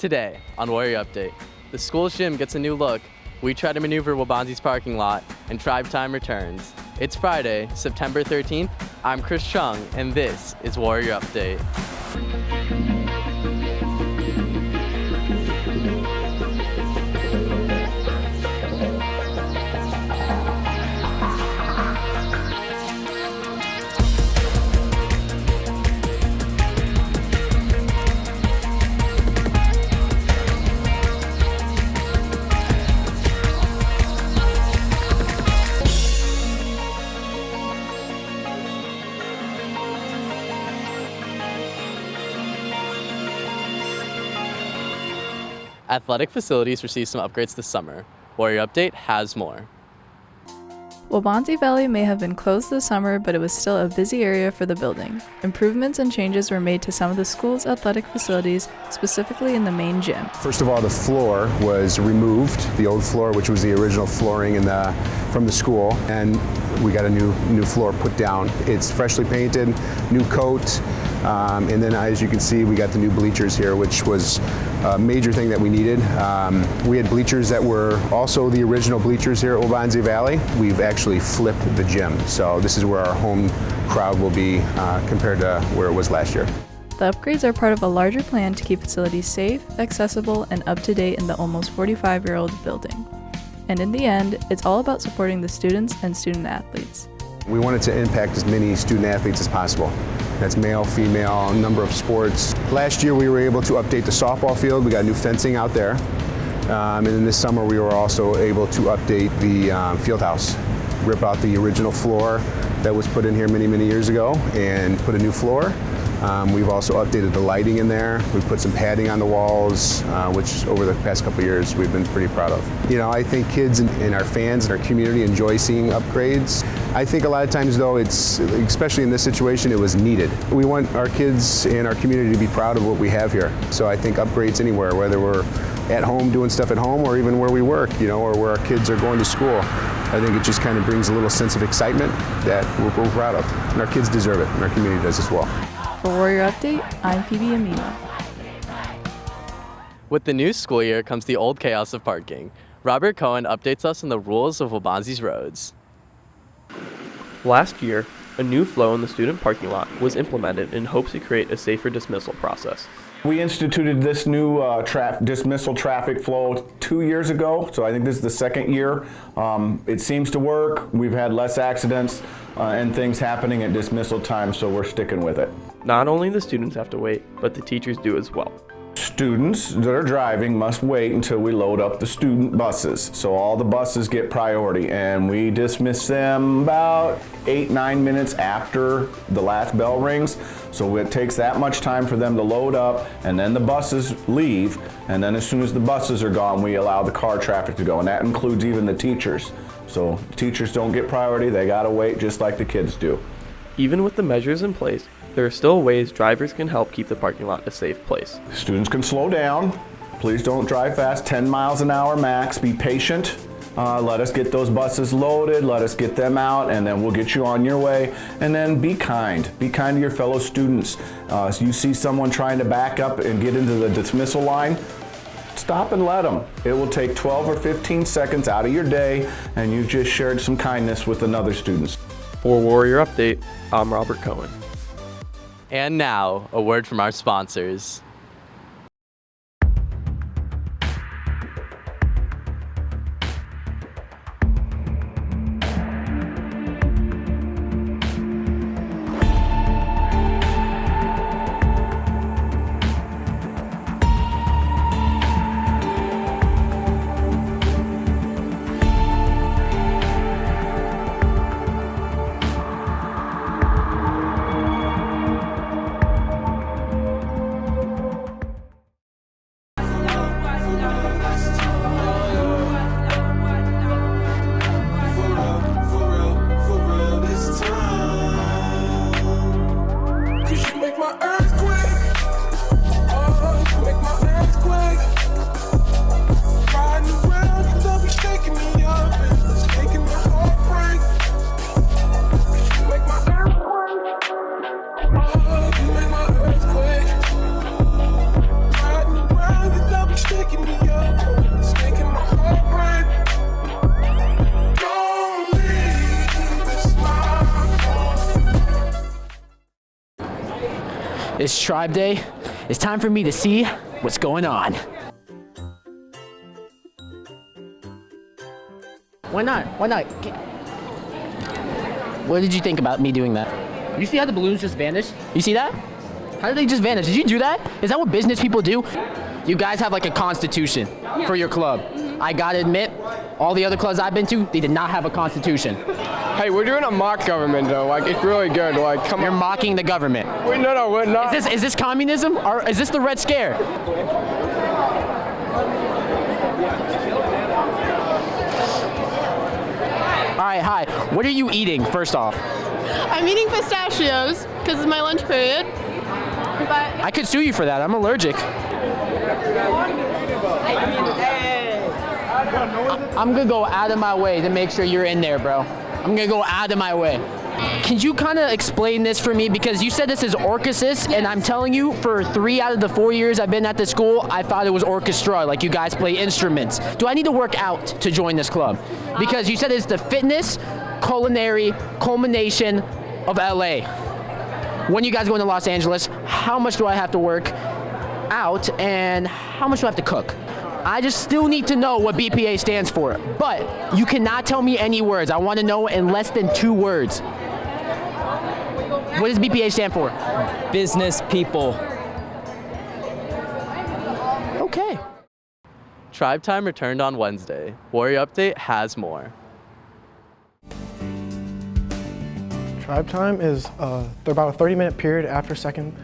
Today on Warrior Update, the school's gym gets a new look, we try to maneuver Waubonsee's parking lot, and Tribe Time returns. It's Friday, September 13th. I'm Chris Chung, and this is Warrior Update. Athletic facilities received some upgrades this summer. Warrior Update has more. Waubonsee Valley may have been closed this summer, but it was still a busy area for the building. Improvements and changes were made to some of the school's athletic facilities, specifically in the main gym. First of all, the floor was removed, the old floor, which was the original flooring from the school, and we got a new floor put down. It's freshly painted, new coat, and then as you can see, we got the new bleachers here, which was a major thing that we needed. We had bleachers that were also the original bleachers here at Waubonsee Valley. We've actually flipped the gym, so this is where our home crowd will be compared to where it was last year. The upgrades are part of a larger plan to keep facilities safe, accessible, and up to date in the almost 45-year-old building. And in the end, it's all about supporting the students and student athletes. We wanted to impact as many student athletes as possible. That's male, female, number of sports. Last year we were able to update the softball field. We got new fencing out there. And then this summer we were also able to update the field house. Rip out the original floor that was put in here many, many years ago and put a new floor. We've also updated the lighting in there. We've put some padding on the walls, which over the past couple of years we've been pretty proud of. You know, I think kids and our fans and our community enjoy seeing upgrades. I think a lot of times though, especially in this situation, it was needed. We want our kids and our community to be proud of what we have here. So I think upgrades anywhere, whether we're at home doing stuff at home or even where we work, you know, or where our kids are going to school. I think it just kind of brings a little sense of excitement that we're proud of. And our kids deserve it, and our community does as well. For Warrior Update, I'm Phoebe Amino. With the new school year comes the old chaos of parking. Robert Cohen updates us on the rules of Waubonsee's roads. Last year, a new flow in the student parking lot was implemented in hopes to create a safer dismissal process. We instituted this new dismissal traffic flow 2 years ago, so I think this is the second year. It seems to work. We've had less accidents and things happening at dismissal time, so we're sticking with it. Not only the students have to wait, but the teachers do as well. Students that are driving must wait until we load up the student buses. So all the buses get priority, and we dismiss them about 8-9 minutes after the last bell rings. So it takes that much time for them to load up, and then the buses leave, and then as soon as the buses are gone, we allow the car traffic to go, and that includes even the teachers. So teachers don't get priority, they gotta wait just like the kids do. Even with the measures in place, there are still ways drivers can help keep the parking lot a safe place. Students can slow down. Please don't drive fast, 10 miles an hour max. Be patient. Let us get those buses loaded, let us get them out, and then we'll get you on your way. And then be kind. Be kind to your fellow students. If you see someone trying to back up and get into the dismissal line, stop and let them. It will take 12 or 15 seconds out of your day, and you just shared some kindness with another student. For Warrior Update, I'm Robert Cohen. And now, a word from our sponsors. It's Tribe Day. It's time for me to see what's going on. Why not? Why not? What did you think about me doing that? You see how the balloons just vanished? You see that? How did they just vanish? Did you do that? Is that what business people do? You guys have like a constitution for your club. I gotta admit, all the other clubs I've been to, they did not have a constitution. Hey, we're doing a mock government though. Like, it's really good. Like, come You're on. mocking the government. No, we're not. Is this communism or is this the Red Scare? All right, hi. What are you eating, first off? I'm eating pistachios because it's my lunch period. But I could sue you for that. I'm allergic. I'm gonna go out of my way to make sure you're in there, bro. I'm gonna go out of my way. Can you kind of explain this for me? Because you said this is Orchesis, and I'm telling you, for 3 out of the 4 years I've been at this school, I thought it was orchestra, like you guys play instruments. Do I need to work out to join this club? Because you said it's the fitness, culinary culmination of LA. When you guys go into Los Angeles, how much do I have to work out, and how much do I have to cook? I just still need to know what BPA stands for, but you cannot tell me any words. I want to know in less than 2 words. What does BPA stand for? Business people. Okay. Tribe Time returned on Wednesday. Warrior Update has more. Tribe Time is about a 30-minute period after second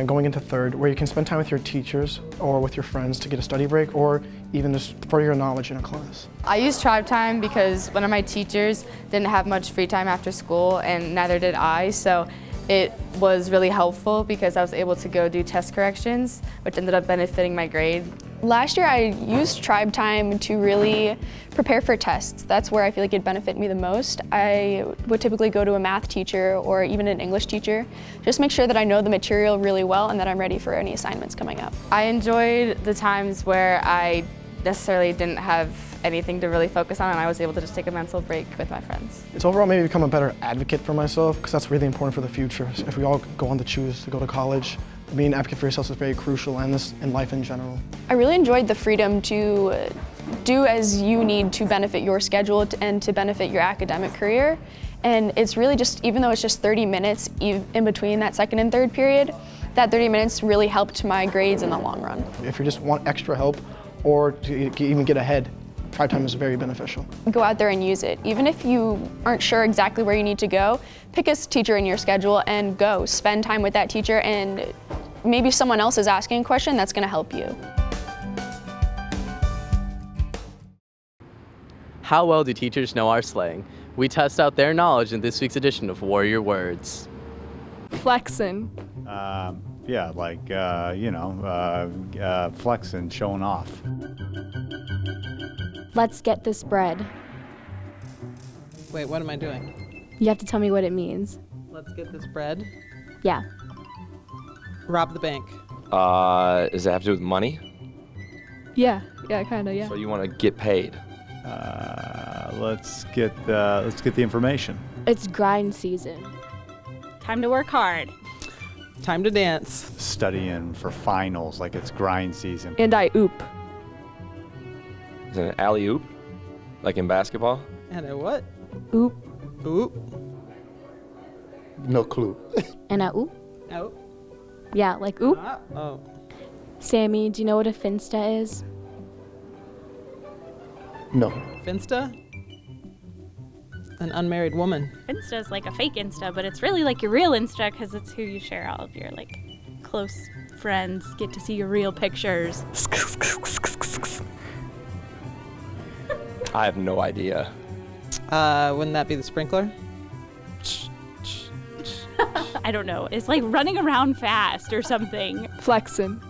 going into third, where you can spend time with your teachers or with your friends to get a study break, or even just for your knowledge in a class. I use Tribe Time because one of my teachers didn't have much free time after school, and neither did I, so it was really helpful because I was able to go do test corrections, which ended up benefiting my grade. Last year I used Tribe Time to really prepare for tests. That's where I feel like it'd benefit me the most. I would typically go to a math teacher or even an English teacher, just make sure that I know the material really well and that I'm ready for any assignments coming up. I enjoyed the times where I necessarily didn't have anything to really focus on, and I was able to just take a mental break with my friends. It's overall made me become a better advocate for myself, because that's really important for the future. So if we all go on to choose to go to college, being an advocate for yourself is very crucial, and this in life in general. I really enjoyed the freedom to do as you need to benefit your schedule and to benefit your academic career. And it's really just, even though it's just 30 minutes in between that second and third period, that 30 minutes really helped my grades in the long run. If you just want extra help or to even get ahead, Tribe Time is very beneficial. Go out there and use it. Even if you aren't sure exactly where you need to go, pick a teacher in your schedule and go. Spend time with that teacher, and maybe someone else is asking a question that's gonna help you. How well do teachers know our slang? We test out their knowledge in this week's edition of Warrior Words. Flexin'. Yeah, like, flexing, showing off. Let's get this bread. Wait, what am I doing? You have to tell me what it means. Let's get this bread. Yeah. Rob the bank. Does it have to do with money? Yeah, kinda, yeah. So you want to get paid? Let's get the information. It's grind season. Time to work hard. Time to dance. Studying for finals like it's grind season. And I oop. Is it an alley-oop? Like in basketball? And a what? Oop. Oop. No clue. And I oop? Oh. Yeah, like oop. Oh. Sammy, do you know what a finsta is? No. Finsta? An unmarried woman. Insta is like a fake Insta, but it's really like your real Insta because it's who you share all of your like close friends, get to see your real pictures. I have no idea. Wouldn't that be the sprinkler? I don't know. It's like running around fast or something. Flexin'.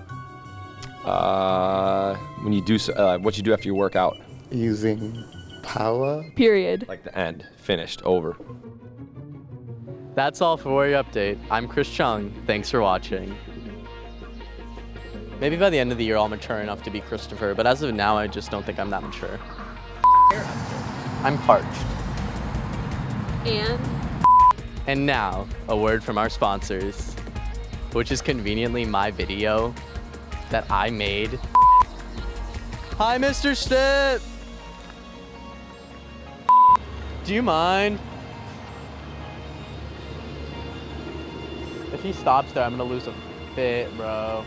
When you do what you do after you work out. Using power. Period. Like the end. Finished. Over. That's all for Warrior Update. I'm Chris Chung. Thanks for watching. Maybe by the end of the year I'll mature enough to be Christopher, but as of now I just don't think I'm that mature. I'm parched. And And now, a word from our sponsors. which is conveniently my video that I made. Hi, Mr. Stipp! Do you mind? If he stops there, I'm gonna lose a fit, bro.